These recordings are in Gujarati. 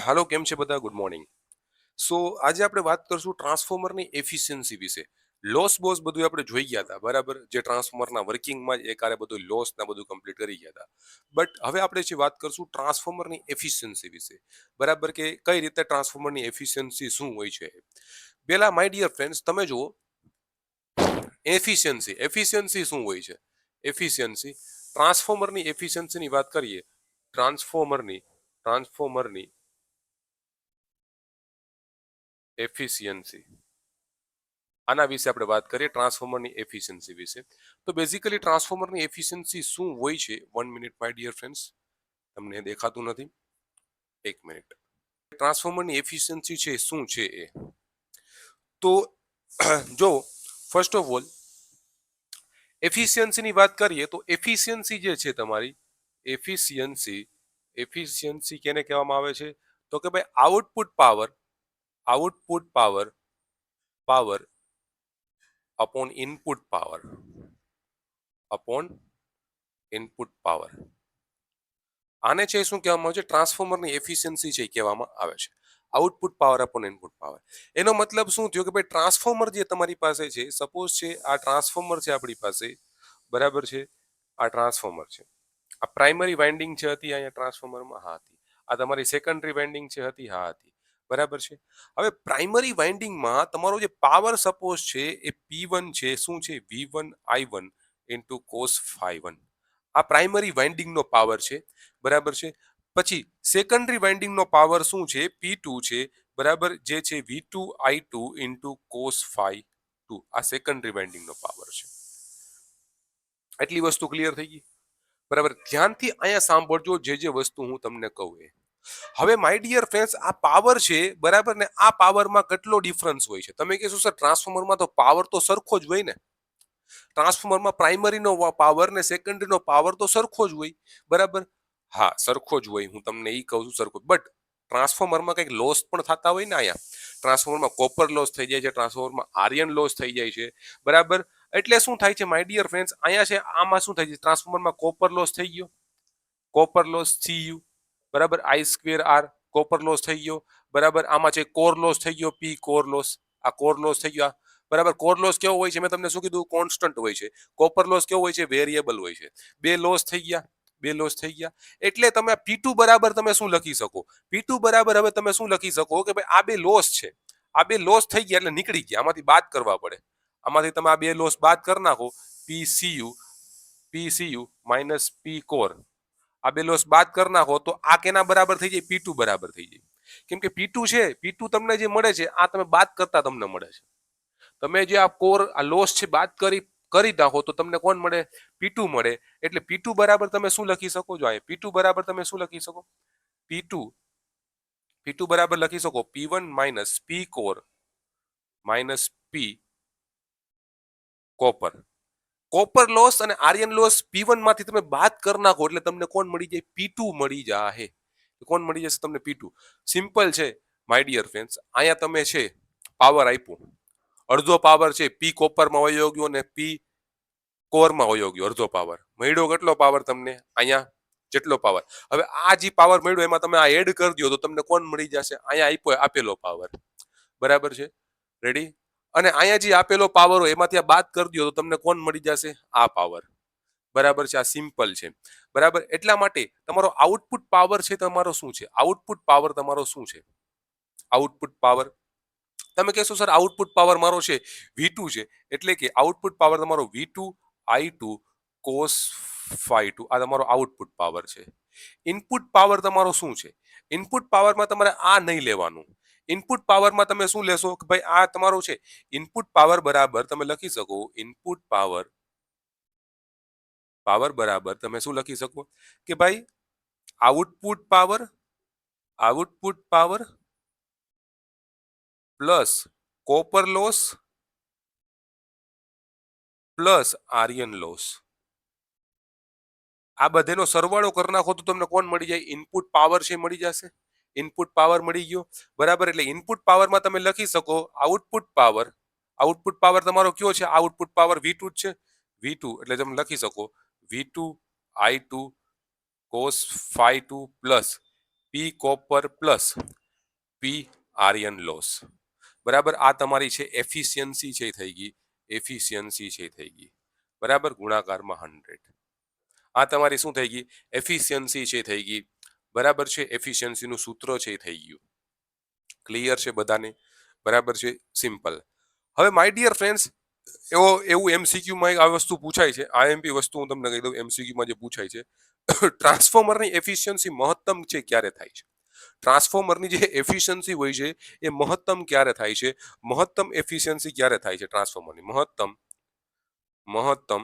હાલો, કેમ છે બધા? Good morning. સો આજે આપણે વાત કરશું ટ્રાન્સફોર્મરની એફિશિયન્સી વિશે. લોસ બોસ બધું આપણે જોઈ ગયા હતા, બરાબર? જે ટ્રાન્સફોર્મરના વર્કિંગમાં જ એકારે બધું લોસ ને બધું કમ્પ્લીટ કરી ગયા હતા. બટ હવે આપણે જે વાત કરશું ટ્રાન્સફોર્મરની એફિશિયન્સી વિશે, બરાબર? કે કઈ રીતે ટ્રાન્સફોર્મરની એફિશિયન્સી શું હોય છે. પેલા માય ડિયર ફ્રેન્ડ્સ, તમે જુઓ એફિશિયન્સી શું હોય છે. એફિશિયન્સી, ટ્રાન્સફોર્મરની એફિશિયન્સીની વાત કરીએ. ટ્રાન્સફોર્મરની એફિશિયન્સી, આના વિશે આપણે વાત કરીએ. ટ્રાન્સફોર્મરની એફિશિયન્સી વિશે. તો બેઝિકલી ટ્રાન્સફોર્મરની એફિશિયન્સી શું હોય છે? 1 મિનિટ માય ડિયર ફ્રેન્ડ્સ, તમને દેખાતું નથી, 1 મિનિટ. ટ્રાન્સફોર્મરની એફિશિયન્સી છે શું છે એ તો જો ફર્સ્ટ ઓફ ઓલ એફિશિયન્સીની વાત કરીએ તો એફિશિયન્સી જે છે તમારી, એફિશિયન્સી કેને કહેવામાં આવે છે? તો કે ભાઈ output power upon input power. આને છે શું કહેવામાં આવે છે? ટ્રાન્સફોર્મરની એફિશિયન્સી છે કહેવામાં આવે છે. Output power upon input power. એનો મતલબ શું થયો કે ભાઈ ટ્રાન્સફોર્મર જે તમારી પાસે છે, સપોઝ છે આ ટ્રાન્સફોર્મર છે આપણી પાસે, બરાબર છે? આ ટ્રાન્સફોર્મર છે, આ પ્રાઇમરી વાઇન્ડિંગ છે હતી અહીંયા ટ્રાન્સફોર્મરમાં, હા હતી. આ તમારી સેકન્ડરી વાઇન્ડિંગ છે હતી, હા હતી, બરાબર છે. હવે પ્રાઇમરી વાઇન્ડિંગમાં તમારો જે પાવર સપોઝ છે એ P1 છે, શું છે? V1I1 into cos phi 1. આ પ્રાઇમરી વાઇન્ડિંગનો પાવર છે, બરાબર છે. પછી સેકન્ડરી વાઇન્ડિંગનો પાવર શું છે? P2 છે, બરાબર, જે છે V2I2 ઇન્ટુ cos phi 2. આ સેકન્ડરી વાઇન્ડિંગનો પાવર છે. એટલી વસ્તુ ક્લિયર થઈ ગઈ, બરાબર? ધ્યાનથી અહીંયા સાંભળજો જે વસ્તુ હું તમને કહું એ. હવે માય ડિયર ફ્રેન્ડ્સ, આ પાવર છે, બરાબર ને? આ પાવરમાં કેટલો ડિફરન્સ હોય છે? તમે કહેશો સર ટ્રાન્સફોર્મરમાં તો પાવર તો સરખો જ હોય ને. ટ્રાન્સફોર્મરમાં પ્રાઇમરીનો પાવર ને સેકન્ડરીનો પાવર તો સરખો જ હોય, બરાબર? હા, સરખો જ હોય, હું તમને એ કહું છું સરખો. બટ ટ્રાન્સફોર્મરમાં કંઈક લોસ પણ થતા હોય ને. અહીંયા ટ્રાન્સફોર્મરમાં કોપર લોસ થઈ જાય છે, ટ્રાન્સફોર્મરમાં આયર્ન લોસ થઈ જાય છે, બરાબર? એટલે શું થાય છે માય ડિયર ફ્રેન્ડ્સ? અહીંયા છે આમાં શું થાય છે? ટ્રાન્સફોર્મરમાં કોપર લોસ થઈ ગયો, કોપર લોસ Cu, બરાબર, I2R કોપર લોસ થઈ ગયો, બરાબર. આમાં છે કોર લોસ થઈ ગયો, P કોર લોસ. આ કોર લોસ થઈ ગયો, બરાબર. કોર લોસ કેવો હોય છે? મેં તમને શું કીધું? કોન્સ્ટન્ટ હોય છે. કોપર લોસ કેવો હોય છે? વેરિયેબલ હોય છે. બે લોસ થઈ ગયા. એટલે તમે P2 બરાબર તમે શું લખી શકો? P2 બરાબર હવે તમે શું લખી શકો કે ભાઈ આ બે લોસ છે, આ બે લોસ થઈ ગયા એટલે નીકળી ગયા, આમાંથી બાદ કરવા પડે. આમાંથી તમે આ બે લોસ બાદ કરી નાખો, PCU માઇનસ P કોર. આ બે લોસ બાદ કરી નાખો તો આ કેના બરાબર થઈ જાય? P2 બરાબર થઈ જાય. કેમ કે P2 છે, P2 તમને જે મળે છે આ તમે બાદ કરતા તમને મળે છે. તમે જે આ કોર આ લોસ છે બાદ કરી નાખો તો તમને કોણ મળે? P2 મળે. એટલે P2 બરાબર તમે શું લખી શકો? જો આ P2 બરાબર તમે શું લખી શકો? P2 બરાબર લખી શકો P1 minus P core minus P copper. Copper loss અને આર્યન લોસ P1 માંથી તમે બાદ કરી નાખો એટલે તમને કોણ મળી જાય? P2 મળી જાય. કોણ મળી જશે તમને? P2. સિમ્પલ છે માય ડિયર ફ્રેન્ડ્સ. અહીંયા તમે છે પાવર આપ્યું, અડધો પાવર છે P કોપરમાં વયો ગયો અને P કોરમાં વયો ગયો. અડધો પાવર મળ્યો. કેટલો પાવર તમને? અહીંયા જેટલો પાવર. હવે આ જે પાવર મળ્યો એમાં તમે આ એડ કરી દો તો તમને કોણ મળી જશે? અહીંયા આપેલો પાવર, બરાબર છે, રેડી? અને અહીંયા જે આપેલો પાવર હોય એમાંથી આ બાદ કરી દો તો તમને કોણ મળી જશે? આ પાવર, બરાબર છે. આ સિમ્પલ છે, બરાબર. એટલા માટે તમારો આઉટપુટ પાવર છે તમારો શું છે? આઉટપુટ પાવર તમારો શું છે? આઉટપુટ પાવર તમે કહેશો સર આઉટપુટ પાવર મારો છે V2 છે, એટલે કે આઉટપુટ પાવર તમારો V2I2 cos phi 2. આ તમારો આઉટપુટ પાવર છે. ઇનપુટ પાવર તમારો શું છે? ઇનપુટ પાવરમાં તમારે આ નહીં લેવાનું. ઇનપુટ પાવરમાં તમે શું લેશો કે ભાઈ આ તમારું છે ઇનપુટ પાવર બરાબર તમે લખી શકો ઇનપુટ પાવર બરાબર તમે શું લખી શકો કે ભાઈ output power plus copper loss plus iron loss. આ બધેનો સરવાળો કરી નાખો તો તમને કોણ મળી જાય? ઇનપુટ પાવર છે મળી જશે. ઇનપુટ પાવર મળી ગયો, બરાબર. એટલે ઇનપુટ પાવરમાં તમે લખી શકો આઉટપુટ પાવર તમારો કયો છે? આઉટપુટ પાવર V2 જ છે. V2 એટલે તમે લખી શકો V2I2 cos phi 2 plus P copper plus P iron loss, બરાબર. આ તમારી છે એફિશિયન્સી છે થઈ ગઈ, એફિશિયન્સી છે થઈ ગઈ, બરાબર, ગુણાકારમાં 100. આ તમારી શું થઈ ગઈ? એફિશિયન્સી છે થઈ ગઈ, બરાબર છે. એફિશિયન્સીનું સૂત્ર છે એ થઈ ગયું. ક્લિયર છે બધાને? બરાબર છે, સિમ્પલ. હવે માય ડિયર ફ્રેન્ડ્સ, એવું એમસીક્યુમાં આ વસ્તુ પૂછાય છે, આઈએમપી વસ્તુ હું તમને કહી દઉં. એમસીક્યુમાં જે પૂછાય છે, ટ્રાન્સફોર્મરની એફિશિયન્સી મહત્તમ છે ક્યારે થાય છે? ટ્રાન્સફોર્મરની જે એફિશિયન્સી હોય છે એ મહત્તમ ક્યારે થાય છે? મહત્તમ એફિશિયન્સી ક્યારે થાય છે ટ્રાન્સફોર્મરની? મહત્તમ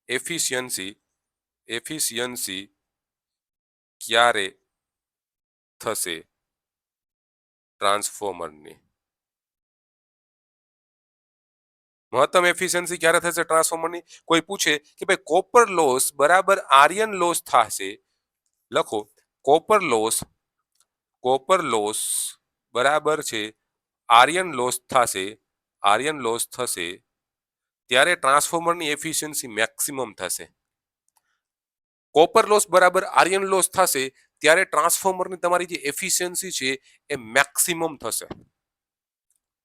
એફિશિયન્સી ક્યારે થશે ટ્રાન્સફોર્મરની? મહત્તમ એફિશિયન્સી ક્યારે થશે ટ્રાન્સફોર્મરની? કોઈ પૂછે કે ભાઈ કોપર લોસ બરાબર આર્યન લોસ થશે, લખો કોપર લોસ બરાબર છે આર્યન લોસ થશે ત્યારે ટ્રાન્સફોર્મરની એફિશિયન્સી મેક્સિમમ થશે. કોપર લોસ બરાબર આર્યન લોસ થશે ત્યારે ટ્રાન્સફોર્મરની તમારી જે એફિશિયન્સી છે એ મેક્સિમમ થશે.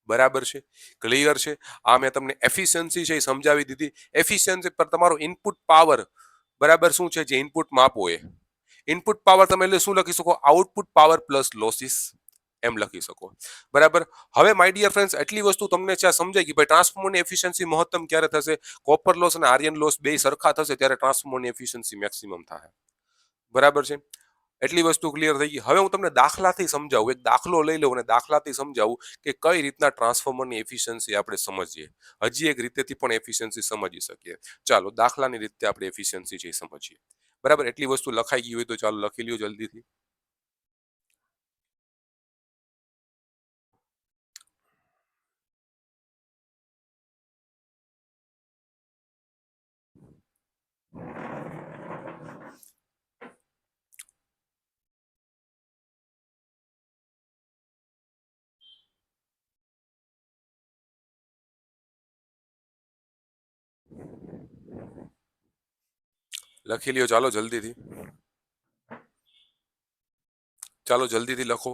બરાબર છે, ક્લિયર છે? આ મેં તમને એફિશિયન્સી છે એ સમજાવી દીધી. એફિશિયન્સી પર તમારો ઇનપુટ પાવર બરાબર શું છે, જે ઇનપુટમાં આપો એ ઇનપુટ પાવર તમે એટલે શું લખી શકો? આઉટપુટ પાવર પ્લસ લોસીસ, એમ લખી શકો. બરાબર. હવે માય ડિયર ફ્રેન્ડ્સ, એટલી વસ્તુ તમને ત્યાં સમજાય કે ભાઈ ટ્રાન્સફોર્મરની એફિશિયન્સી મહત્તમ ક્યારે થશે? કોપર લોસ અને આર્યન લોસ બે સરખા થશે ત્યારે ટ્રાન્સફોર્મરની એફિશિયન્સી મેક્સિમમ થાય. બરાબર છે, એટલી વસ્તુ ક્લિયર થઈ ગઈ. હવે હું તમને દાખલાથી સમજાવું, એક દાખલો લઈ લઉં અને દાખલાથી સમજાવું કે કઈ રીતના ટ્રાન્સફોર્મરની એફિશિયન્સી આપણે સમજીએ. હજી એક રીતેથી પણ એફિશિયન્સી સમજી શકીએ. ચાલો દાખલાની રીતે આપણે એફિશિયન્સી છે સમજીએ. બરાબર, એટલી વસ્તુ લખાઈ ગઈ હોય તો ચાલો લખી લ્યો જલ્દીથી. લખી લ્યો ચાલો જલ્દીથી, ચાલો જલ્દીથી લખો.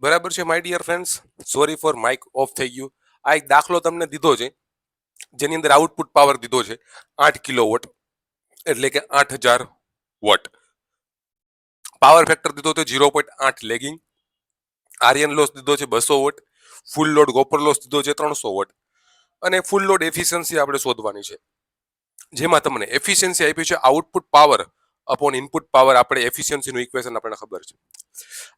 બરાબર છે my dear friends, sorry for mic off થઈ ગયું. આ એક દાખલો તમને દીધો છે જેની અંદર આઉટપુટ પાવર દીધો છે 8 કિલોવોટ, એટલે કે 8000 વોટ. પાવર ફેક્ટર દીધો છે 0.8 લેગિંગ. આર્યન લોસ દીધો છે 200 vote. Full load copper loss દીધો છે 300 વોટ. અને ફૂલ લોડ એફિશિયન્સી આપણે શોધવાની છે, જેમાં તમને એફિશિયન્સી આપી છે output power upon input power. આપણે એફિશિયન્સીનું ઇક્વેશન આપણને ખબર છે.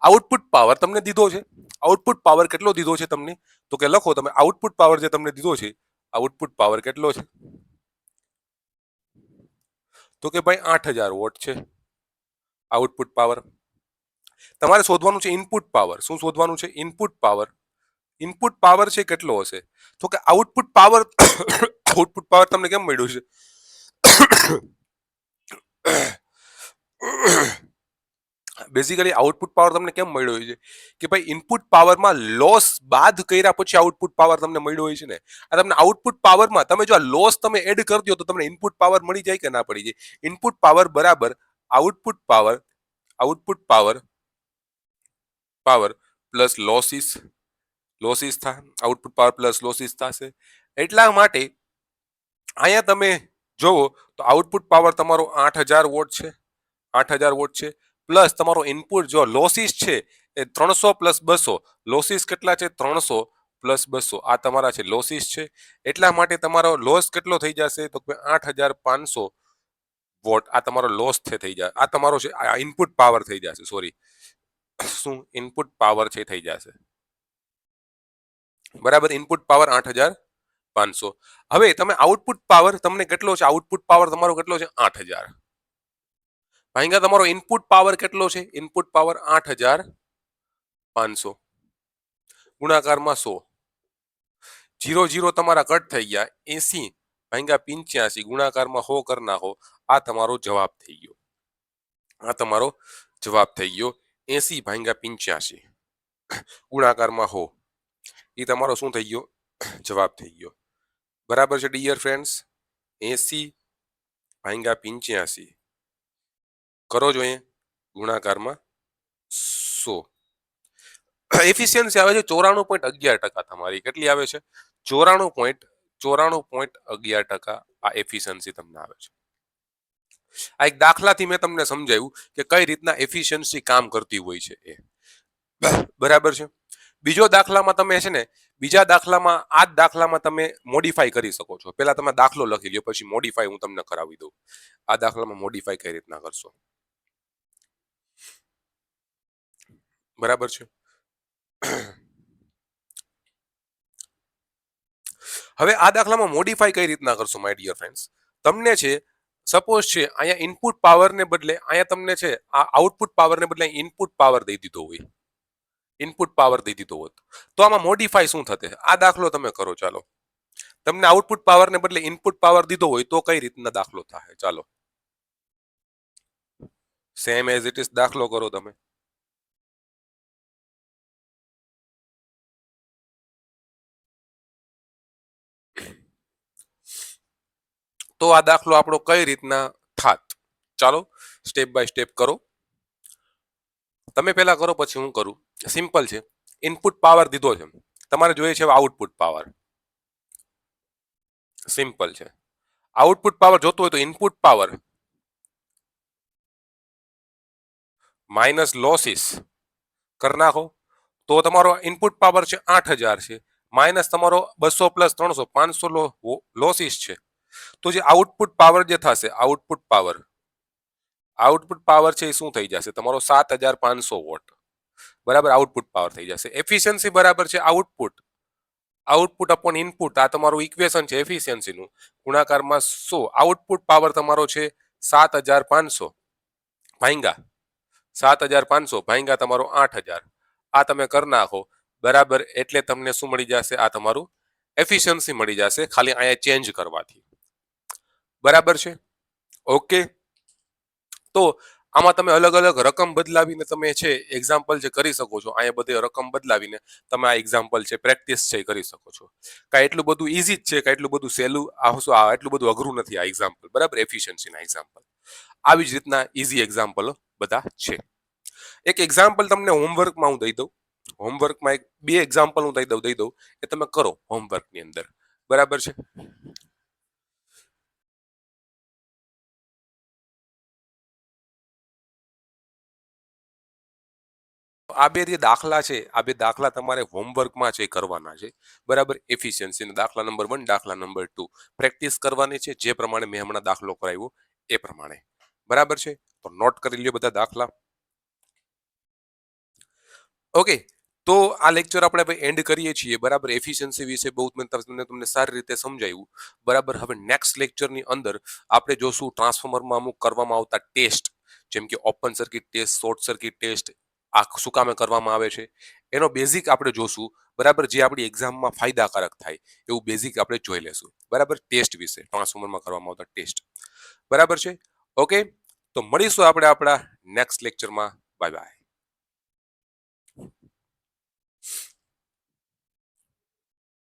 આઉટપુટ પાવર તમને દીધો છે. આઉટપુટ પાવર કેટલો દીધો છે તમને? તો કે લખો તમે આઉટપુટ પાવર જે તમને દીધો છે, આઉટપુટ પાવર કેટલો છે? તો કે ભાઈ 8000 વોટ છે આઉટપુટ પાવર. તમારે શોધવાનું છે ઇનપુટ પાવર. શું શોધવાનું છે? Input power. ઇનપુટ પાવર છે કેટલો હશે? તો કે આઉટપુટ પાવર આઉટપુટ પાવર તમને કેમ મળ્યું છે? બેઝિકલી આઉટપુટ પાવર તમને કેમ મળ્યો હોય છે કે ભાઈ ઇનપુટ પાવરમાં લોસ બાદ કર્યા પછી આઉટપુટ પાવર તમને મળ્યો હોય છે ને. આ તમને આઉટપુટ પાવરમાં તમે જો આ લોસ તમે એડ કરી દો તો તમને ઇનપુટ પાવર મળી જાય કે ના પડી જાય. ઇનપુટ પાવર બરાબર output power, output power power plus losses થાય, આઉટપુટ પાવર પ્લસ લોસીસ થશે. એટલા માટે અહીંયા તમે જોવો તો આઉટપુટ પાવર તમારો 8000 વોટ છે, 8000 વોટ છે, પ્લસ તમારો ઇનપુટ જો લોસીસ છે એ 300 પ્લસ 200, લોસીસ કેટલા છે 300 પ્લસ 200, આ તમારા છે લોસીસ છે. એટલા માટે તમારો લોસ કેટલો થઈ જશે તો કે 8500 વોટ આ તમારો લોસ થઈ જાય. આ તમારો છે ઇનપુટ પાવર થઈ જશે, સોરી શું ઇનપુટ પાવર છે થઈ જશે, બરાબર. Input power 8500. હવે તમે આઉટપુટ પાવર તમને કેટલો છે, આઉટપુટ પાવર તમારો કેટલો છે 8000 ભાગ્યા તમારો ઇનપુટ પાવર કેટલો છે, ઇનપુટ પાવર 8500 ગુણાકારમાં 100. 0 તમારા કટ થઈ ગયા, 80 ભાગ્યા 85 ગુણાકારમાં 100 કરી નાખો. આ તમારો જવાબ થઈ ગયો, આ તમારો જવાબ થઈ ગયો 80 ભાગ્યા 85 ગુણાકારમાં 100. એ તમારો શું થઈ ગયો, જવાબ થઈ ગયો. બરાબર છે ડિયર ફ્રેન્ડ્સ. 80 ભાગ્યા 85 કરો જોઈએ ગુણાકારમાં 100. એફિશિયન્સી આવે છે 94.11%. તમારી કેટલી આવે છે 94.11%. આ એફિશિયન્સી તમને આવે છે. આ એક દાખલાથી મેં તમને સમજાવ્યું કે કઈ રીતના એફિશિયન્સી કામ કરતી હોય છે એ, બરાબર છે. બીજો દાખલામાં તમે છે ને બીજા દાખલામાં આ જ દાખલામાં તમે મોડિફાઈ કરી શકો છો. પહેલા તમે દાખલો લખી લ્યો પછી મોડિફાઈ હું તમને કરાવી દઉં. આ દાખલામાં મોડિફાઈ કઈ રીતના કરશો, બરાબર છે. હવે આ દાખલામાં મોડિફાઈ કઈ રીતના કરશો માય ડિયર ફ્રેન્ડ્સ, તમને છે સપોઝ છે અહીંયા ઇનપુટ પાવરને બદલે અહીંયા તમને છે આ આઉટપુટ પાવરને બદલે ઇનપુટ પાવર દઈ દીધો હોય, ઇનપુટ પાવર દઈ દીધો હોત તો આમાં મોડિફાઈ શું થશે. આ દાખલો તમે કરો, ચાલો. તમને આઉટપુટ પાવરને બદલે ઇનપુટ પાવર દીધો હોય તો કઈ રીતના દાખલો થાય, ચાલો સેમ એઝ ઇટ ઇઝ દાખલો કરો તમે. તો આ દાખલો આપણો કઈ રીતના થાત, ચાલો સ્ટેપ બાય સ્ટેપ કરો. તમે પહેલા કરો પછી હું કરું. સિમ્પલ છે, ઇનપુટ પાવર દીધો છે, તમારે જોઈએ છે આઉટપુટ પાવર. સિમ્પલ છે, આઉટપુટ પાવર જોતો હોય તો ઇનપુટ પાવર માઇનસ લોસીસ કરી નાખો. તો તમારો ઇનપુટ પાવર છે 8000 છે, માઇનસ તમારો 200 પ્લસ 300 500 લોસીસ છે. તો જે આઉટપુટ પાવર જે થશે, આઉટપુટ પાવર છે એ શું થઈ જશે તમારો 7500 વોટ, બરાબર. આઉટપુટ પાવર થઈ જશે. એફિશિયન્સી બરાબર છે આઉટપુટ અપોન ઇનપુટ, આ તમારું ઇક્વેશન છે એફિશિયન્સીનું, ગુણાકારમાં 100. આઉટપુટ પાવર તમારો છે 7500 ભાંગા 7500 ભાંગા તમારો 8000, આ તમે કરી નાખો, બરાબર. એટલે તમને શું મળી જશે, આ તમારું એફિશિયન્સી મળી જશે ખાલી અહીંયા ચેન્જ કરવાથી, બરાબર છે. ઓકે, તો આમાં તમે અલગ અલગ રકમ બદલાવીને તમે છે એક્ઝામ્પલ જે કરી શકો છો. અહીંયા બધે રકમ બદલાવીને તમે આ એક્ઝામ્પલ છે પ્રેક્ટિસ છે કરી શકો છો. કાંઈ એટલું બધું ઇઝી જ છે, કાંઈ એટલું બધું સહેલું એટલું બધું અઘરું નથી આ એક્ઝામ્પલ, બરાબર. એફિશિયન્સીના એક્ઝામ્પલ આવી જ રીતના ઇઝી એક્ઝામ્પલો બધા છે. એક એક્ઝામ્પલ તમને હોમવર્કમાં હું દઈ દઉં. હોમવર્કમાં એક બે એક્ઝામ્પલ હું દઈ દઉં એ તમે કરો હોમવર્કની અંદર, બરાબર છે. આ બે જે દાખલા છે આ બે દાખલા તમારે હોમવર્કમાં છે કરવાના છે, બરાબર. એફિશિયન્સીના દાખલા નંબર 1, દાખલા નંબર 2 પ્રેક્ટિસ કરવાની છે જે પ્રમાણે મેં હમણાં દાખલો કરાવ્યો એ પ્રમાણે, બરાબર છે. તો નોટ કરી લ્યો બધા દાખલા. ઓકે, તો આ લેક્ચર આપણે એન્ડ કરીએ છીએ, બરાબર. એફિશિયન્સી વિશે બહુ તમને સારી રીતે સમજાવ્યું, બરાબર. હવે નેક્સ્ટ લેક્ચરની અંદર આપણે જોશું ટ્રાન્સફોર્મરમાં અમુક કરવામાં આવતા ટેસ્ટ, જેમ કે open circuit test, short circuit test, આ શું કામે કરવામાં આવે છે એનો બેઝિક આપણે જોશું, બરાબર. જે આપણી એક્ઝામમાં ફાયદાકારક થાય એવું બેઝિક આપણે જોઈ લેશું, બરાબર. ટેસ્ટ વિશે, ટ્રાન્સફોર્મરમાં કરવામાં આવતા ટેસ્ટ, બરાબર છે. ઓકે, તો મળીશું આપણે આપણા નેક્સ્ટ લેક્ચરમાં. Bye bye.